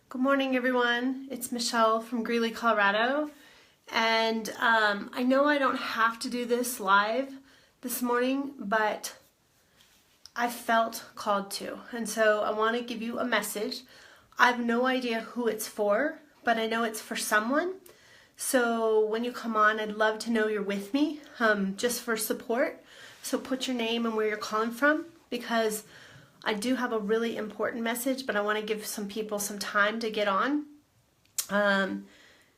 Good morning, everyone. It's Michelle from Greeley, Colorado. And I know I don't have to do this live this morning, but I felt called to. And so I want to give you a message. I have no idea who it's for, but I know it's for someone. So when you come on, I'd love to know you're with me, just for support. So put your name and where you're calling from, because I do have a really important message, but I want to give some people some time to get on. And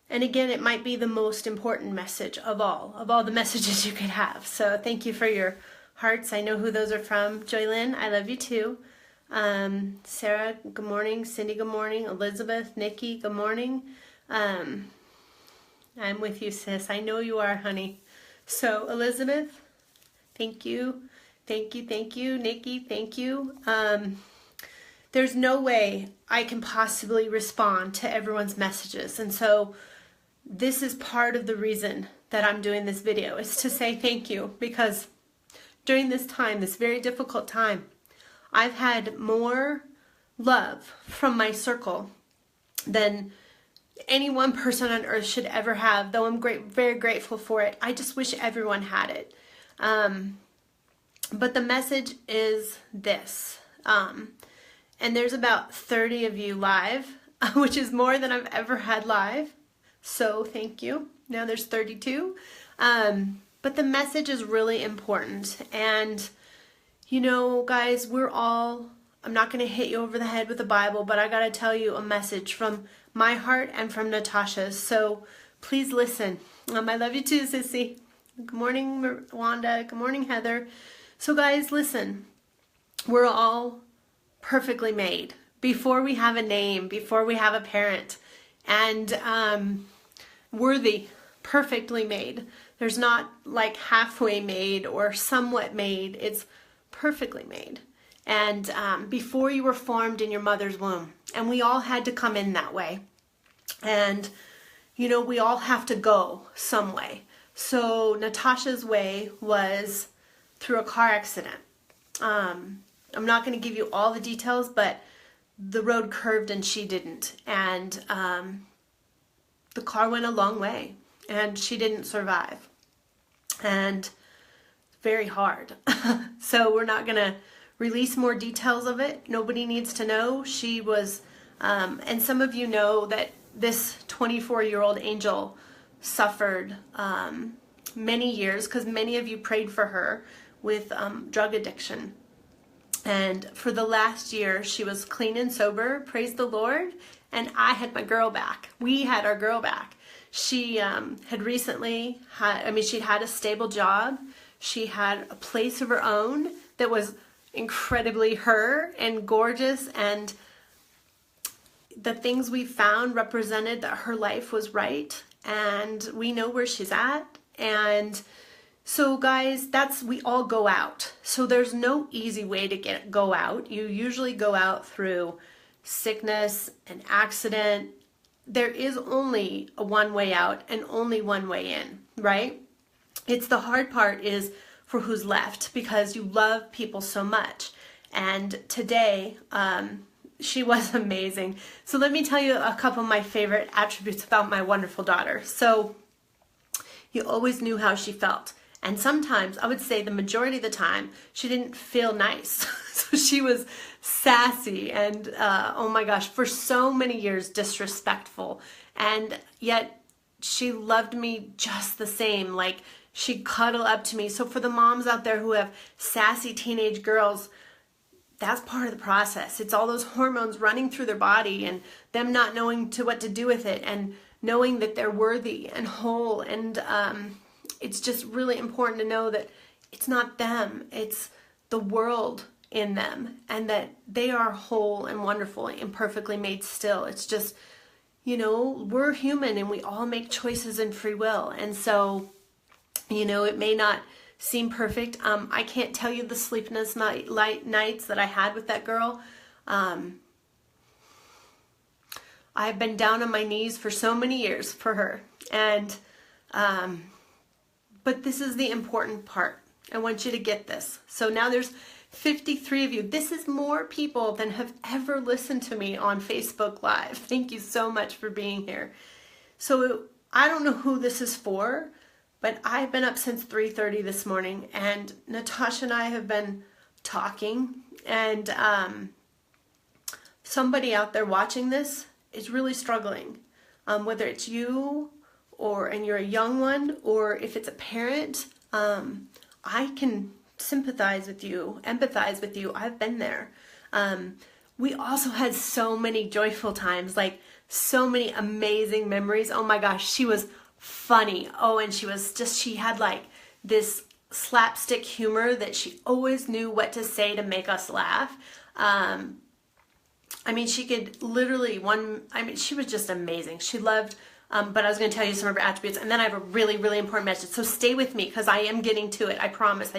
again, it might be the most important message of all the messages you could have. So thank you for your hearts. I know who those are from. Joylyn, I love you too. Sarah, good morning. Cindy, good morning. Elizabeth, Nikki, good morning. I'm with you, sis. I know you are, honey. So Elizabeth, thank you. Thank you, Nikki, thank you. There's no way I can possibly respond to everyone's messages. And so this is part of the reason that I'm doing this video, is to say thank you, because during this time, this very difficult time, I've had more love from my circle than any one person on earth should ever have, though I'm very grateful for it. I just wish everyone had it. But the message is this, and there's about 30 of you live, which is more than I've ever had live, so thank you. Now there's 32, but the message is really important. And you know, guys, I'm not going to hit you over the head with the Bible, but I got to tell you a message from my heart and from Natasha's, so please listen. I love you too, sissy. Good morning, Wanda. Good morning, Heather. So guys, listen, we're all perfectly made before we have a name, before we have a parent, and worthy, perfectly made. There's not like halfway made or somewhat made. It's perfectly made. And before you were formed in your mother's womb, and we all had to come in that way. And you know, we all have to go some way. So Natasha's way was through a car accident. I'm not going to give you all the details, but the road curved and she didn't. And the car went a long way and she didn't survive. And very hard. So we're not going to release more details of it. Nobody needs to know. She was, and some of you know that this 24-year-old angel suffered many years, because many of you prayed for her with drug addiction. And for the last year, she was clean and sober, praise the Lord, and I had my girl back. We had our girl back. She had recently she'd had a stable job. She had a place of her own that was incredibly her and gorgeous, and the things we found represented that her life was right, and we know where she's at. And so guys, we all go out. So there's no easy way to go out. You usually go out through sickness, an accident. There is only a one way out and only one way in, right? It's the hard part is for who's left, because you love people so much. And today, she was amazing. So let me tell you a couple of my favorite attributes about my wonderful daughter. So you always knew how she felt. And sometimes, I would say the majority of the time, she didn't feel nice. So she was sassy and, oh my gosh, for so many years, disrespectful. And yet she loved me just the same. Like, she'd cuddle up to me. So for the moms out there who have sassy teenage girls, that's part of the process. It's all those hormones running through their body and them not knowing what to do with it, and knowing that they're worthy and whole. And it's just really important to know that it's not them, it's the world in them, and that they are whole and wonderful and perfectly made still. It's just, you know, we're human and we all make choices in free will. And so, you know, it may not seem perfect. I can't tell you the sleepless nights that I had with that girl. I've been down on my knees for so many years for her. And but this is the important part. I want you to get this. So now there's 53 of you. This is more people than have ever listened to me on Facebook Live. Thank you so much for being here. So I don't know who this is for, but I've been up since 3:30 this morning, and Natasha and I have been talking, and somebody out there watching this is really struggling, whether it's you and you're a young one, or if it's a parent. I can sympathize with you, empathize with you. I've been there. We also had so many joyful times, like so many amazing memories. Oh my gosh, she was funny. Oh, and she had like this slapstick humor that she always knew what to say to make us laugh. I mean, she could literally she was just amazing. She loved, but I was going to tell you some of her attributes, and then I have a really, really important message. So stay with me because I am getting to it. I promise.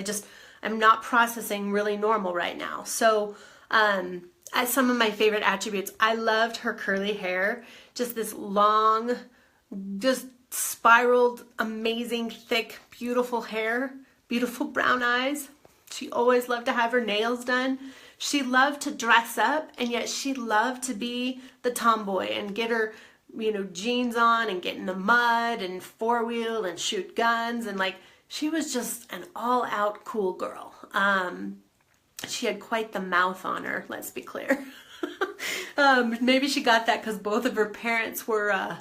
I'm not processing really normal right now. So, as some of my favorite attributes, I loved her curly hair, just this long, just spiraled, amazing, thick, beautiful hair, beautiful brown eyes. She always loved to have her nails done. She loved to dress up, and yet she loved to be the tomboy and get her, jeans on and get in the mud and four-wheel and shoot guns, and like, she was just an all-out cool girl. She had quite the mouth on her, let's be clear. Maybe she got that because both of her parents were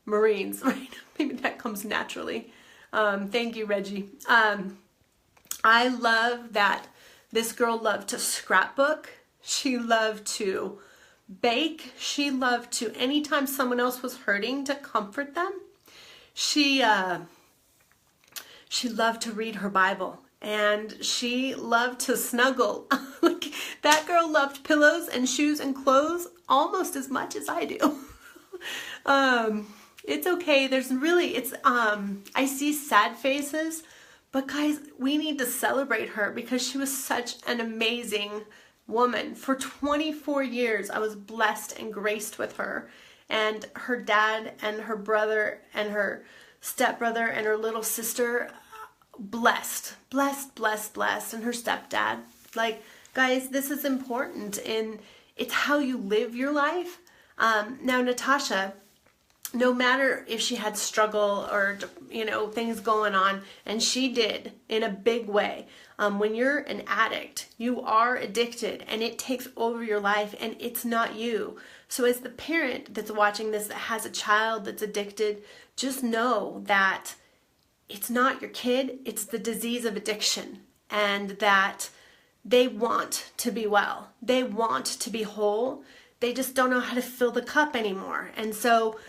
Marines, right? Maybe that comes naturally. Thank you, Reggie. I love that this girl loved to scrapbook. She loved to bake. She loved to, anytime someone else was hurting, to comfort them. She loved to read her Bible, and she loved to snuggle. Like, that girl loved pillows and shoes and clothes almost as much as I do. It's okay. I see sad faces, but guys, we need to celebrate her because she was such an amazing woman. For 24 years, I was blessed and graced with her, and her dad and her brother and her stepbrother and her little sister, blessed, and her stepdad. Like, guys, this is important, and it's how you live your life. Now, Natasha, no matter if she had struggle or, things going on, and she did in a big way. When you're an addict, you are addicted, and it takes over your life, and it's not you. So as the parent that's watching this that has a child that's addicted, just know that it's not your kid, it's the disease of addiction, and that they want to be well. They want to be whole. They just don't know how to fill the cup anymore. And so,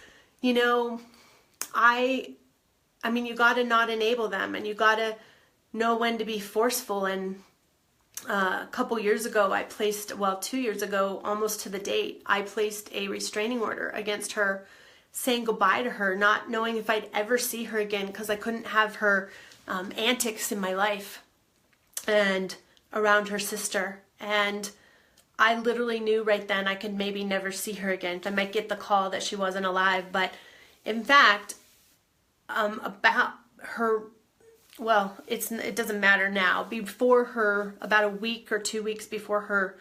I mean, you got to not enable them, and you got to know when to be forceful. And a couple years ago, 2 years ago, almost to the date, I placed a restraining order against her, saying goodbye to her, not knowing if I'd ever see her again because I couldn't have her antics in my life and around her sister. And I literally knew right then I could maybe never see her again. I might get the call that she wasn't alive, but in fact, about her, well, it doesn't matter now. Before her, about a week or 2 weeks before her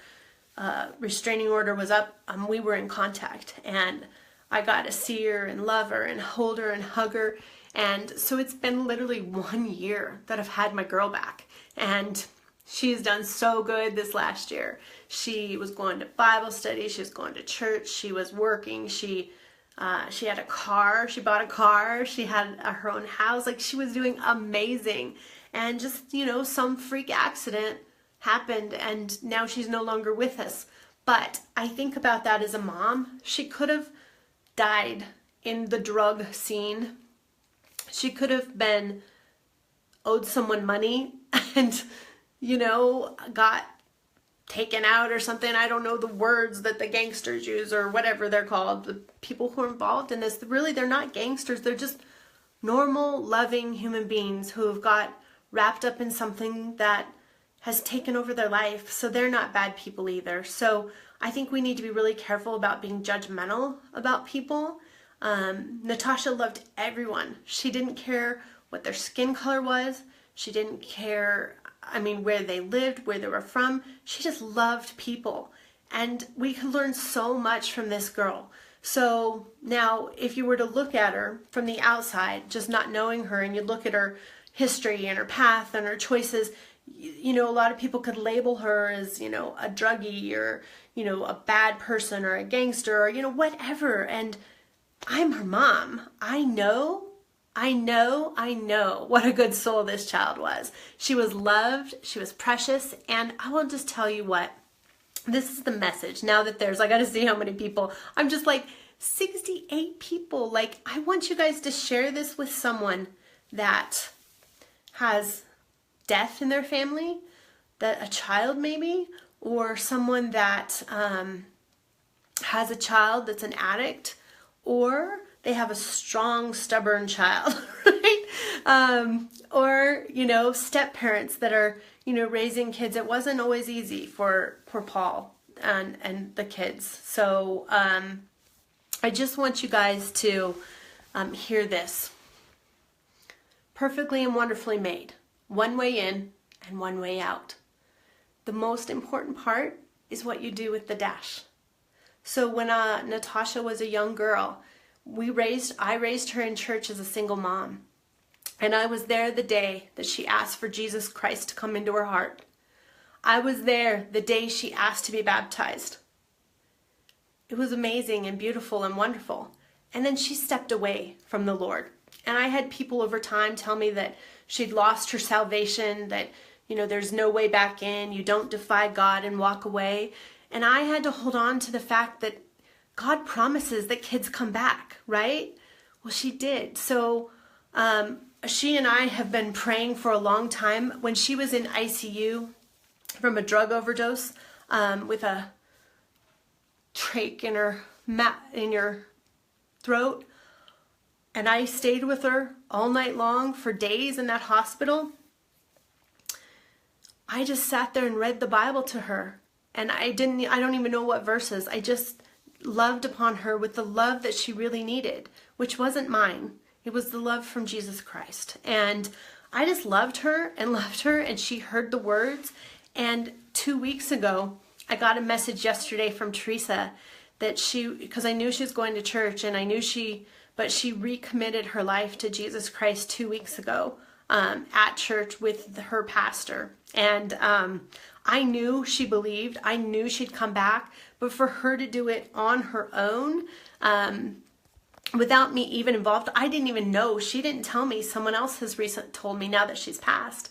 restraining order was up, we were in contact, and I got to see her and love her and hold her and hug her. And so it's been literally 1 year that I've had my girl back, and she's done so good this last year. She was going to Bible study, she was going to church, she was working, she had a car, she bought a car, she had her own house. Like, she was doing amazing. And just, some freak accident happened, and now she's no longer with us. But I think about that as a mom. She could have died in the drug scene. She could have been owed someone money and, got taken out or something. I don't know the words that the gangsters use or whatever they're called. The people who are involved in this, really, they're not gangsters. They're just normal, loving human beings who have got wrapped up in something that has taken over their life. So they're not bad people either. So I think we need to be really careful about being judgmental about people. Natasha loved everyone. She didn't care what their skin color was. She didn't care I mean, where they lived, where they were from. She just loved people. And we could learn so much from this girl. So now if you were to look at her from the outside, just not knowing her, and you look at her history and her path and her choices, you know, a lot of people could label her as, you know, a druggie or, you know, a bad person or a gangster or, you know, whatever. And I'm her mom. I know what a good soul this child was. She was loved, she was precious, and I will just tell you what, this is the message. Now that I got to see how many people, I'm just like, 68 people. Like, I want you guys to share this with someone that has death in their family, that a child maybe, or someone that has a child that's an addict, or they have a strong, stubborn child, right? Or, you know, step parents that are, you know, raising kids. It wasn't always easy for Paul and the kids. So I just want you guys to hear this. Perfectly and wonderfully made. One way in and one way out. The most important part is what you do with the dash. So when Natasha was a young girl, I raised her in church as a single mom. And I was there the day that she asked for Jesus Christ to come into her heart. I was there the day she asked to be baptized. It was amazing and beautiful and wonderful. And then she stepped away from the Lord. And I had people over time tell me that she'd lost her salvation, that, you know, there's no way back in, you don't defy God and walk away. And I had to hold on to the fact that God promises that kids come back, right? Well, she did. So she and I have been praying for a long time. When she was in ICU from a drug overdose with a trach in her throat, and I stayed with her all night long for days in that hospital, I just sat there and read the Bible to her. And I don't even know what verses. I just loved upon her with the love that she really needed, which wasn't mine. It was the love from Jesus Christ. And I just loved her, and she heard the words. And 2 weeks ago, I got a message yesterday from Teresa that because I knew she was going to church, and I knew but she recommitted her life to Jesus Christ 2 weeks ago at church with her pastor. And I knew she believed. I knew she'd come back. But for her to do it on her own, without me even involved, I didn't even know. She didn't tell me. Someone else has recently told me now that she's passed.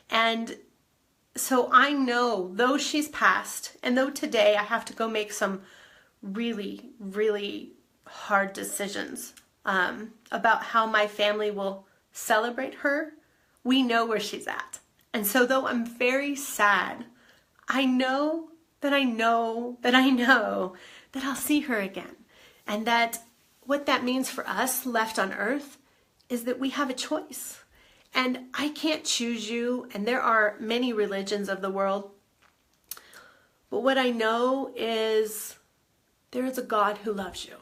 And so I know, though she's passed, and though today I have to go make some really, really hard decisions about how my family will celebrate her, we know where she's at. And so though I'm very sad, I know that I'll see her again. And that what that means for us left on earth is that we have a choice. And I can't choose you, and there are many religions of the world. But what I know is there is a God who loves you.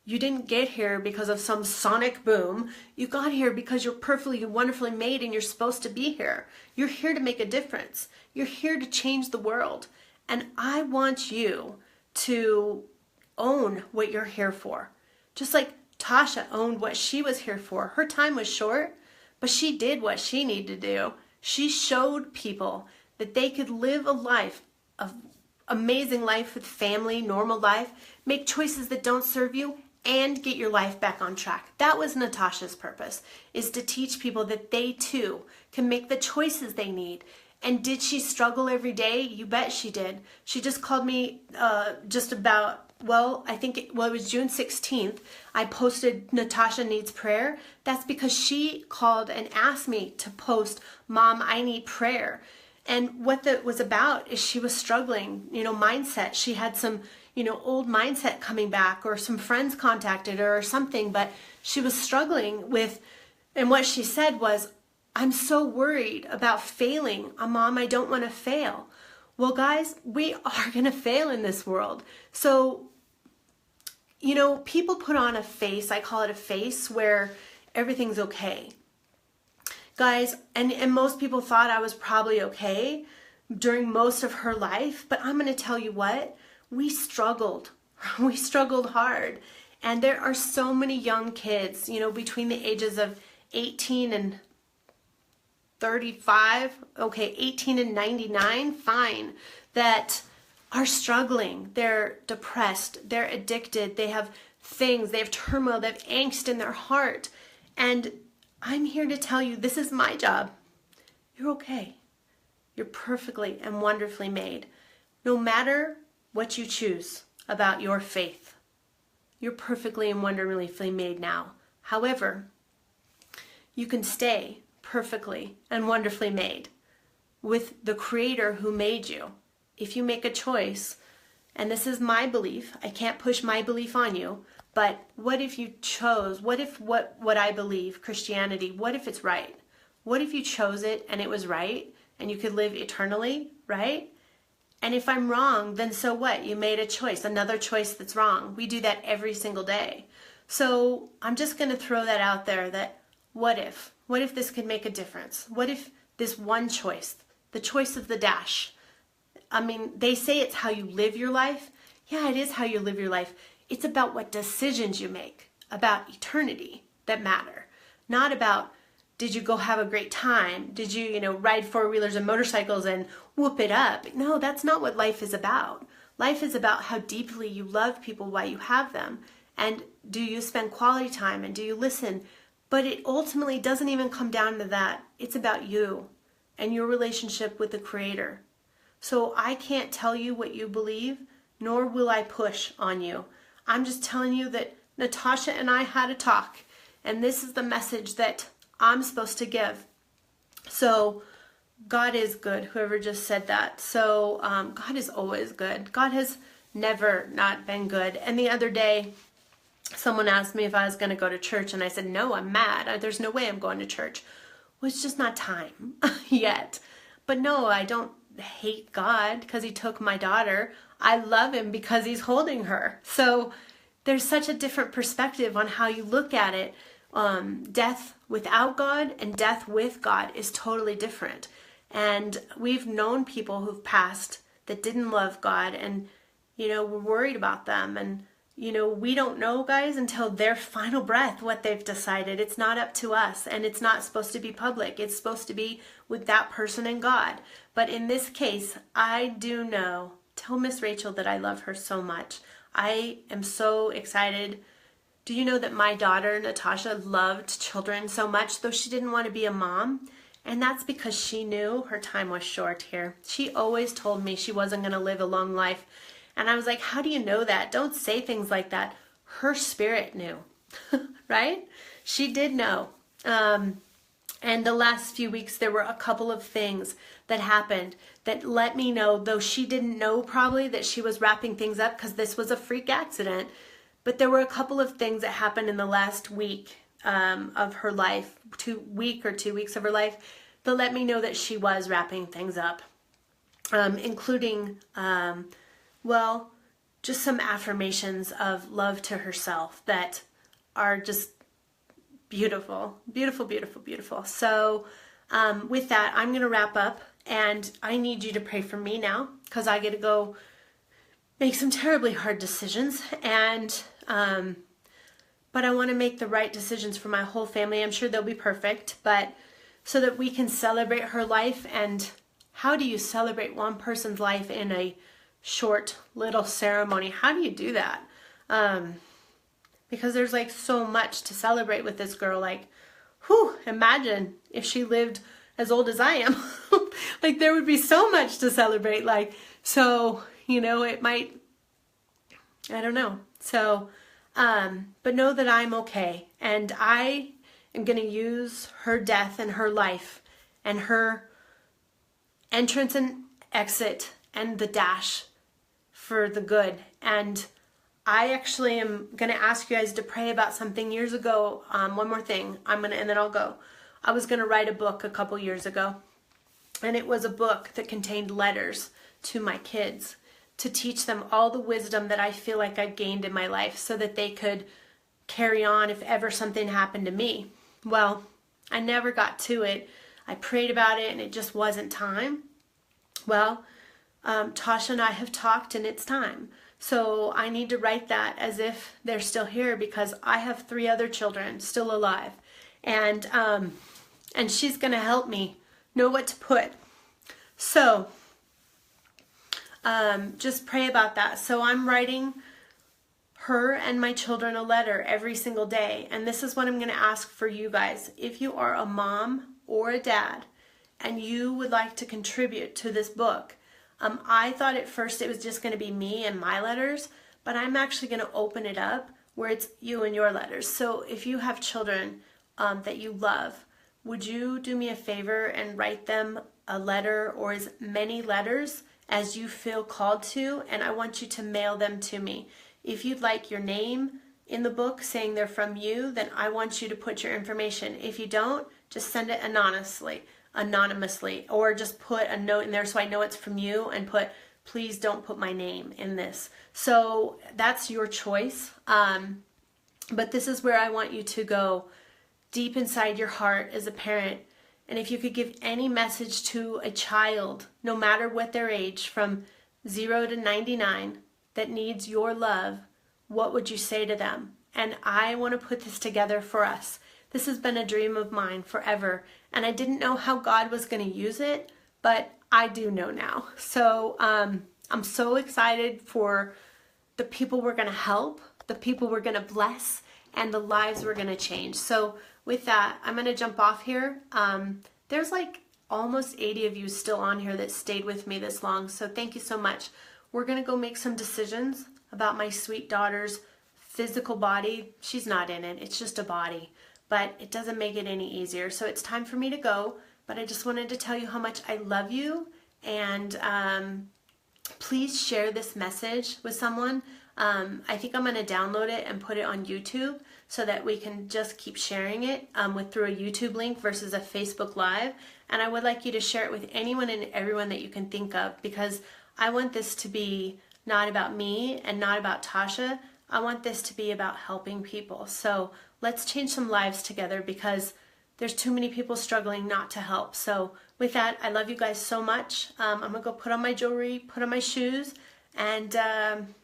You didn't get here because of some sonic boom. You got here because you're perfectly, wonderfully made, and you're supposed to be here. You're here to make a difference. You're here to change the world. And I want you to own what you're here for. Just like Tasha owned what she was here for. Her time was short, but she did what she needed to do. She showed people that they could live a life of amazing life with family, normal life, make choices that don't serve you, and get your life back on track. That was Natasha's purpose, is to teach people that they too can make the choices they need. And did she struggle every day? You bet she did. She just called me just about, it was June 16th. I posted Natasha Needs Prayer. That's because she called and asked me to post, Mom, I need prayer. And what that was about is she was struggling, mindset. She had some, old mindset coming back, or some friends contacted her or something, but she was struggling with, and what she said was, I'm so worried about failing. Mom, I don't want to fail. Well, guys, we are going to fail in this world. So, people put on a face, I call it a face, where everything's okay. guys, and most people thought I was probably okay during most of her life, but I'm going to tell you what, we struggled. We struggled hard. And there are so many young kids, between the ages of 18 and 35, okay, 18 and 99, fine, that are struggling. They're depressed, they're addicted, they have things, they have turmoil, they have angst in their heart. And I'm here to tell you, this is my job. You're okay. You're perfectly and wonderfully made. No matter what you choose about your faith, you're perfectly and wonderfully made now. However, you can stay perfectly and wonderfully made with the Creator who made you. If you make a choice, and this is my belief, I can't push my belief on you, but what if you chose, what if what I believe, Christianity, what if it's right? What if you chose it and it was right and you could live eternally, right? And if I'm wrong, then so what? You made a choice, another choice that's wrong. We do that every single day. So I'm just going to throw that out there that what if? What if this could make a difference? What if this one choice, the choice of the dash? I mean, they say it's how you live your life. Yeah, it is how you live your life. It's about what decisions you make about eternity that matter. Not about, did you go have a great time? Did you, ride four-wheelers and motorcycles and whoop it up? No, that's not what life is about. Life is about how deeply you love people while you have them. And do you spend quality time and do you listen? But it ultimately doesn't even come down to that. It's about you and your relationship with the Creator. So I can't tell you what you believe, nor will I push on you. I'm just telling you that Natasha and I had a talk, and this is the message that I'm supposed to give. So God is good, whoever just said that. So God is always good. God has never not been good. And the other day, someone asked me if I was going to go to church, and I said, no, I'm mad. There's no way I'm going to church. Well, it's just not time yet. But no, I don't hate God because he took my daughter. I love him because he's holding her. So there's such a different perspective on how you look at it. Death without God and death with God is totally different. And we've known people who've passed that didn't love God, and, we're worried about them. And, we don't know, guys, until their final breath what they've decided. It's not up to us, and it's not supposed to be public. It's supposed to be with that person and God. But in this case, I do know, tell Miss Rachel that I love her so much. I am so excited. Do you know that my daughter, Natasha, loved children so much, though she didn't want to be a mom? And that's because she knew her time was short here. She always told me she wasn't going to live a long life. And I was like, how do you know that? Don't say things like that. Her spirit knew, right? She did know. And the last few weeks, there were a couple of things that happened that let me know, though she didn't know probably that she was wrapping things up because this was a freak accident. But there were a couple of things that happened in the last week of her life, 2 weeks of her life, that let me know that she was wrapping things up, including, just some affirmations of love to herself that are just beautiful, beautiful, beautiful, beautiful. So with that, I'm going to wrap up, and I need you to pray for me now because I get to go make some terribly hard decisions, and but I want to make the right decisions for my whole family. I'm sure they'll be perfect, but so that we can celebrate her life. And how do you celebrate one person's life in a short little ceremony? How do you do that? Because there's like so much to celebrate with this girl. Like, imagine if she lived as old as I am. Like, there would be so much to celebrate. Like, so, it might, I don't know. So, but know that I'm okay. And I am going to use her death and her life and her entrance and exit and the dash for the good. And I actually am going to ask you guys to pray about something years ago. One more thing, and then I'll go. I was going to write a book a couple years ago, and it was a book that contained letters to my kids to teach them all the wisdom that I feel like I've gained in my life so that they could carry on if ever something happened to me. Well, I never got to it. I prayed about it and it just wasn't time. Well, Tasha and I have talked and it's time. So I need to write that as if they're still here, because I have 3 other children still alive. And she's going to help me know what to put. So just pray about that. So I'm writing her and my children a letter every single day. And this is what I'm going to ask for you guys. If you are a mom or a dad and you would like to contribute to this book, I thought at first it was just going to be me and my letters, but I'm actually going to open it up where it's you and your letters. So if you have children that you love, would you do me a favor and write them a letter, or as many letters as you feel called to, and I want you to mail them to me. If you'd like your name in the book saying they're from you, then I want you to put your information. If you don't, just send it anonymously, or just put a note in there so I know it's from you, and put, please don't put my name in this. So that's your choice. But this is where I want you to go deep inside your heart as a parent. And if you could give any message to a child, no matter what their age, from 0 to 99, that needs your love, what would you say to them? And I want to put this together for us. This has been a dream of mine forever, and I didn't know how God was going to use it, but I do know now. So I'm so excited for the people we're going to help, the people we're going to bless, and the lives we're going to change. So with that, I'm going to jump off here. There's like almost 80 of you still on here that stayed with me this long, so thank you so much. We're going to go make some decisions about my sweet daughter's physical body. She's not in it. It's just a body, but it doesn't make it any easier. So it's time for me to go, but I just wanted to tell you how much I love you, and please share this message with someone. I think I'm going to download it and put it on YouTube so that we can just keep sharing it through a YouTube link versus a Facebook Live. And I would like you to share it with anyone and everyone that you can think of, because I want this to be not about me and not about Tasha. I want this to be about helping people. So let's change some lives together, because there's too many people struggling not to help. So with that, I love you guys so much. I'm going to go put on my jewelry, put on my shoes, and I'm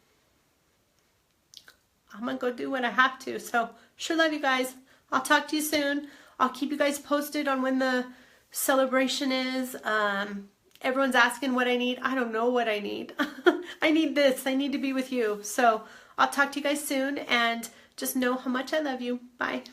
going to go do what I have to. So sure love you guys. I'll talk to you soon. I'll keep you guys posted on when the celebration is. Everyone's asking what I need. I don't know what I need. I need this. I need to be with you. So I'll talk to you guys soon, and just know how much I love you. Bye.